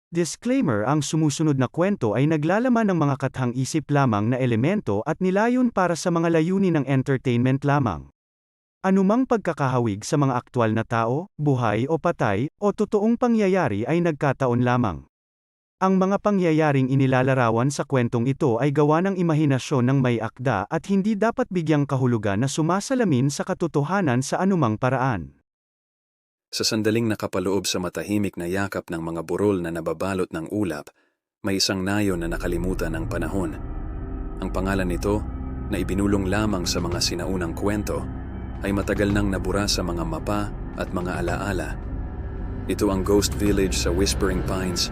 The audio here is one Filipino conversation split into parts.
Disclaimer: ang sumusunod na kwento ay naglalaman ng mga kathang-isip lamang na elemento at nilayon para sa mga layunin ng entertainment lamang. Anumang pagkakahawig sa mga aktwal na tao, buhay o patay, o totoong pangyayari ay nagkataon lamang. Ang mga pangyayaring inilalarawan sa kwentong ito ay gawa ng imahinasyon ng may akda at hindi dapat bigyang kahulugan na sumasalamin sa katotohanan sa anumang paraan. Sa sandaling nakapaloob sa matahimik na yakap ng mga burol na nababalot ng ulap, may isang nayon na nakalimutan ng panahon. Ang pangalan nito, na ibinulong lamang sa mga sinaunang kwento, ay matagal nang nabura sa mga mapa at mga alaala. Ito ang Ghost Village sa Whispering Pines.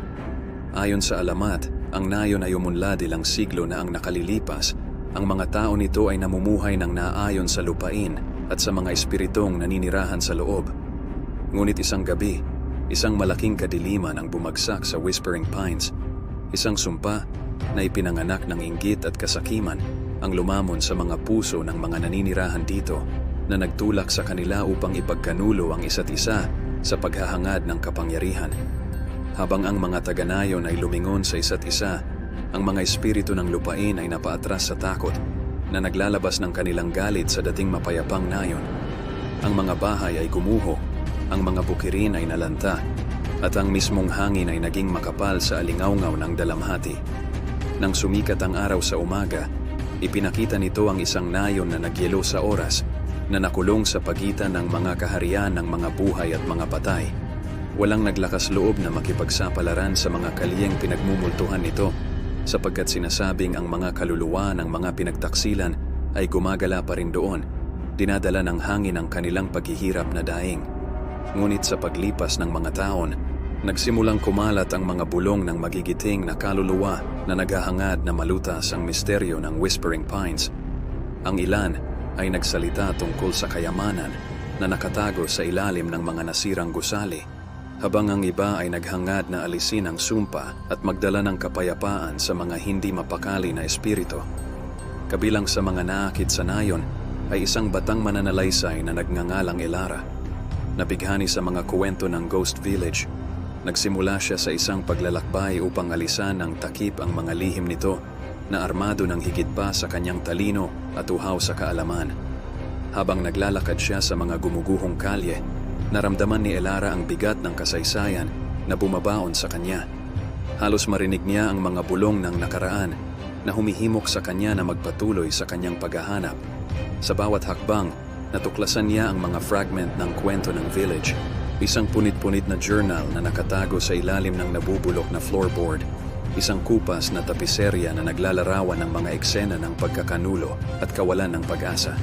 Ayon sa alamat, ang nayon ay umunlad ilang siglo na ang nakalilipas. Ang mga tao nito ay namumuhay ng naayon sa lupain at sa mga espiritong naninirahan sa loob. Ngunit isang gabi, isang malaking kadiliman ang bumagsak sa Whispering Pines. Isang sumpa na ipinanganak ng inggit at kasakiman ang lumamon sa mga puso ng mga naninirahan dito na nagtulak sa kanila upang ipagkanulo ang isa't isa sa paghahangad ng kapangyarihan. Habang ang mga taga-nayon ay lumingon sa isa't isa, ang mga espiritu ng lupain ay napaatras sa takot na naglalabas ng kanilang galit sa dating mapayapang nayon. Ang mga bahay ay gumuho, ang mga bukirin ay nalanta, at ang mismong hangin ay naging makapal sa alingawngaw ng dalamhati. Nang sumikat ang araw sa umaga, ipinakita nito ang isang nayon na nagyelo sa oras, na nakulong sa pagitan ng mga kaharian ng mga buhay at mga patay. Walang naglakas loob na makipagsapalaran sa mga kaliyeng pinagmumultuhan nito, sapagkat sinasabing ang mga kaluluwa ng mga pinagtaksilan ay gumagala pa rin doon, dinadala ng hangin ang kanilang paghihirap na daing. Ngunit sa paglipas ng mga taon, nagsimulang kumalat ang mga bulong ng magigiting na kaluluwa na naghahangad na malutas ang misteryo ng Whispering Pines. Ang ilan ay nagsalita tungkol sa kayamanan na nakatago sa ilalim ng mga nasirang gusali, habang ang iba ay naghangad na alisin ang sumpa at magdala ng kapayapaan sa mga hindi mapakali na espiritu. Kabilang sa mga naakit sa nayon ay isang batang mananalaysay na nagngangalang Elara. Nabighani sa mga kuwento ng Ghost Village, nagsimula siya sa isang paglalakbay upang alisan ng takip ang mga lihim nito na armado ng higit pa sa kanyang talino at uhaw sa kaalaman. Habang naglalakad siya sa mga gumuguhong kalye, naramdaman ni Elara ang bigat ng kasaysayan na bumabaon sa kanya. Halos marinig niya ang mga bulong ng nakaraan na humihimok sa kanya na magpatuloy sa kanyang paghahanap. Sa bawat hakbang, natuklasan niya ang mga fragment ng kwento ng village, isang punit-punit na journal na nakatago sa ilalim ng nabubulok na floorboard, isang kupas na tapiserya na naglalarawan ng mga eksena ng pagkakanulo at kawalan ng pag-asa.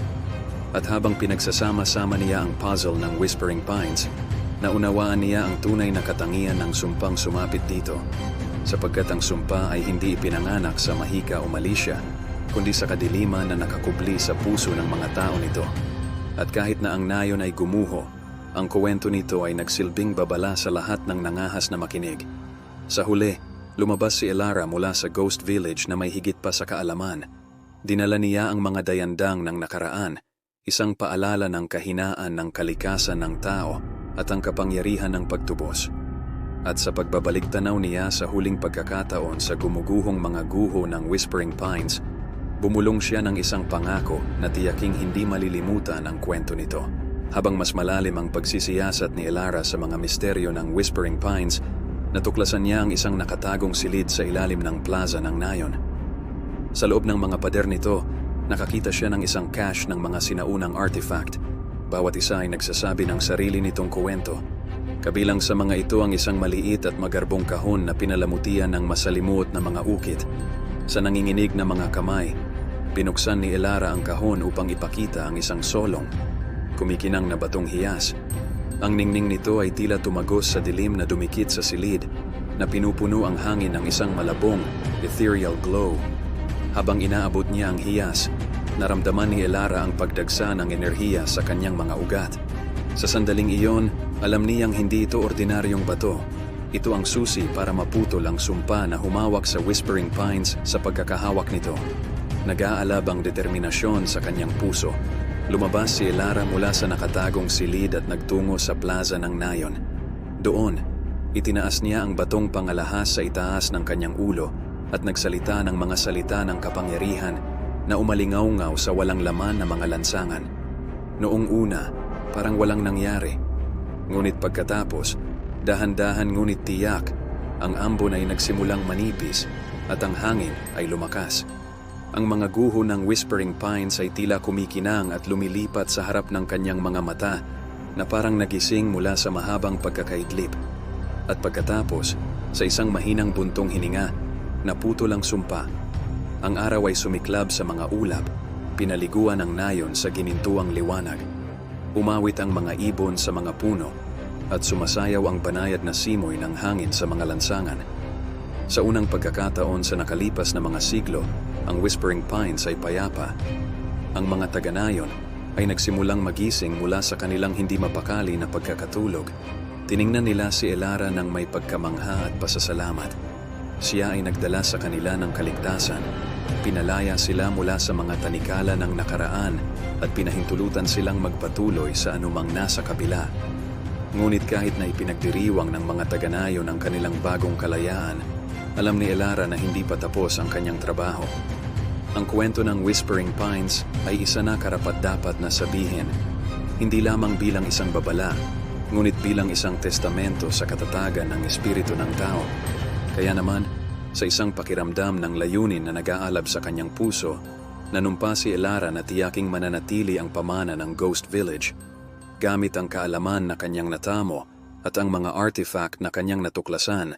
At habang pinagsasama-sama niya ang puzzle ng Whispering Pines, naunawaan niya ang tunay na katangian ng sumpang sumapit dito, sapagkat ang sumpa ay hindi ipinanganak sa mahika o malisya, kundi sa kadiliman na nakakubli sa puso ng mga tao nito. At kahit na ang nayon ay gumuho, ang kuwento nito ay nagsilbing babala sa lahat ng nangahas na makinig. Sa huli, lumabas si Elara mula sa Ghost Village na may higit pa sa kaalaman. Dinala niya ang mga dayandang ng nakaraan, isang paalala ng kahinaan ng kalikasan ng tao at ang kapangyarihan ng pagtubos. At sa pagbabalik tanaw niya sa huling pagkakataon sa gumuguhong mga guho ng Whispering Pines, bumulong siya ng isang pangako na tiyaking hindi malilimutan ang kwento nito. Habang mas malalim ang pagsisiyasat ni Elara sa mga misteryo ng Whispering Pines, natuklasan niya ang isang nakatagong silid sa ilalim ng plaza ng nayon. Sa loob ng mga pader nito, nakakita siya ng isang cache ng mga sinaunang artifact. Bawat isa ay nagsasabi ng sarili nitong kuwento. Kabilang sa mga ito ang isang maliit at magarbong kahon na pinalamutian ng masalimuot na mga ukit. Sa nanginginig na mga kamay, binuksan ni Elara ang kahon upang ipakita ang isang solong, kumikinang na batong hiyas. Ang ningning nito ay tila tumagos sa dilim na dumikit sa silid, na pinupuno ang hangin ng isang malabong, ethereal glow. Habang inaabot niya ang hiyas, naramdaman ni Elara ang pagdagsa ng enerhiya sa kanyang mga ugat. Sa sandaling iyon, alam niyang hindi ito ordinaryong bato. Ito ang susi para maputol ang sumpa na humawak sa Whispering Pines sa pagkakahawak nito. Nag-aalab ang determinasyon sa kanyang puso. Lumabas si Elara mula sa nakatagong silid at nagtungo sa plaza ng nayon. Doon, Itinaas niya ang batong pangalahas sa itaas ng kanyang ulo at nagsalita ng mga salita ng kapangyarihan na umalingaw-ngaw sa walang laman na mga lansangan. Noong una, parang walang nangyari. Ngunit pagkatapos, dahan-dahan ngunit tiyak, ang ambon ay nagsimulang manipis at ang hangin ay lumakas. Ang mga guho ng Whispering Pines ay tila kumikinang at lumilipat sa harap ng kanyang mga mata na parang nagising mula sa mahabang pagkakaidlip. At pagkatapos, sa isang mahinang buntong hininga, naputol ang sumpa. Ang araw ay sumiklab sa mga ulap, pinaliguan ang nayon sa ginintuang liwanag. Umawit ang mga ibon sa mga puno, at sumasayaw ang banayad na simoy ng hangin sa mga lansangan. Sa unang pagkakataon sa nakalipas na mga siglo, ang Whispering Pines ay payapa. Ang mga taga-nayon ay nagsimulang magising mula sa kanilang hindi mapakali na pagkakatulog. Tiningnan nila si Elara ng may pagkamangha at pasasalamat. Siya ay nagdala sa kanila ng kaligtasan. Pinalaya sila mula sa mga tanikala ng nakaraan at pinahintulutan silang magpatuloy sa anumang nasa kabila. Ngunit kahit na ipinagdiriwang ng mga taga-nayon ang kanilang bagong kalayaan, alam ni Elara na hindi pa tapos ang kanyang trabaho. Ang kwento ng Whispering Pines ay isa na karapat-dapat na sabihin, hindi lamang bilang isang babala, ngunit bilang isang testamento sa katatagan ng espiritu ng tao. Kaya naman, sa isang pakiramdam ng layunin na nag-aalab sa kanyang puso, nanumpa si Elara na tiyaking mananatili ang pamana ng Ghost Village. Gamit ang kaalaman na kanyang natamo at ang mga artifact na kanyang natuklasan,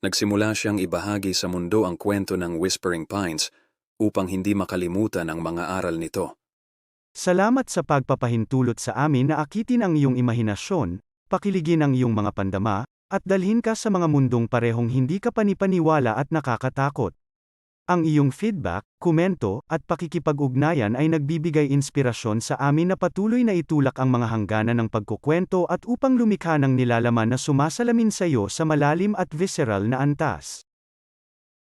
nagsimula siyang ibahagi sa mundo ang kwento ng Whispering Pines upang hindi makalimutan ang mga aral nito. Salamat sa pagpapahintulot sa amin na akitin ang iyong imahinasyon, pakiligin ang iyong mga pandama, at dalhin ka sa mga mundong parehong hindi ka panipaniwala at nakakatakot. Ang iyong feedback, komento, at pakikipag-ugnayan ay nagbibigay inspirasyon sa amin na patuloy na itulak ang mga hangganan ng pagkukwento at upang lumikha ng nilalaman na sumasalamin sa iyo sa malalim at visceral na antas.